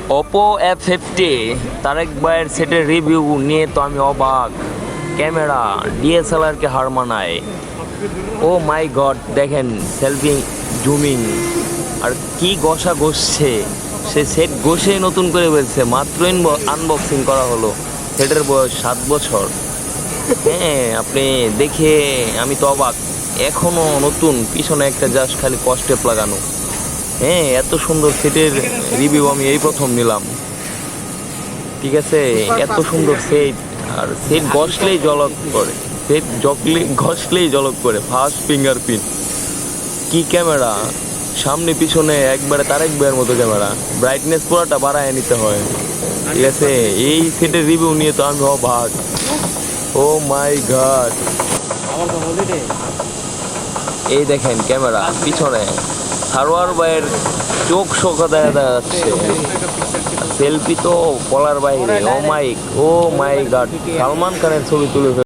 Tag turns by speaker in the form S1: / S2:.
S1: Oppo F50 Tarique ভাইয়ের সেটের review নিয়ে তো আমি অবাক। ক্যামেরা ডিএসএলআরকে হার মানায়। ও মাই গড, দেখেন সেলফি জুমিং আর কি ঘষা ঘষছে। সে সেট ঘষে নতুন করে বলছে, মাত্র আনবক্সিং করা হলো। সেটের বয়স 7 বছর। হ্যাঁ, আপনি দেখে আমি তো অবাক। এখনো নতুন, পিছনে একটা জাস্ট খালি কস্টেপ লাগানো। হ্যাঁ, এত সুন্দর সেটের রিভিউ আমি এই প্রথম নিলাম। ঠিক আছে, এত সুন্দর সেট, আর সেট ঘষলেই ঝলক করে। সেট ঘষলেই ঝলক করে। ফার্স্ট ফিঙ্গারপ্রিন্ট, কি ক্যামেরা, সামনে পিছনে একবারে তারেক ভাইয়ের মতো ক্যামেরা। ব্রাইটনেস পুরোটা বাড়ায় নিতে হয়। ঠিক আছে, এই সেটের রিভিউ নিয়ে তো আমি অবাক। ও মাই গড, এই দেখেন ক্যামেরা পিছনে সারোয়ার ভাইয়ের চোখ শোকা দেখা যাচ্ছে। সেলফি তো বলার বাইরে। ও মাই গড, সালমান খানের ছবি তুলে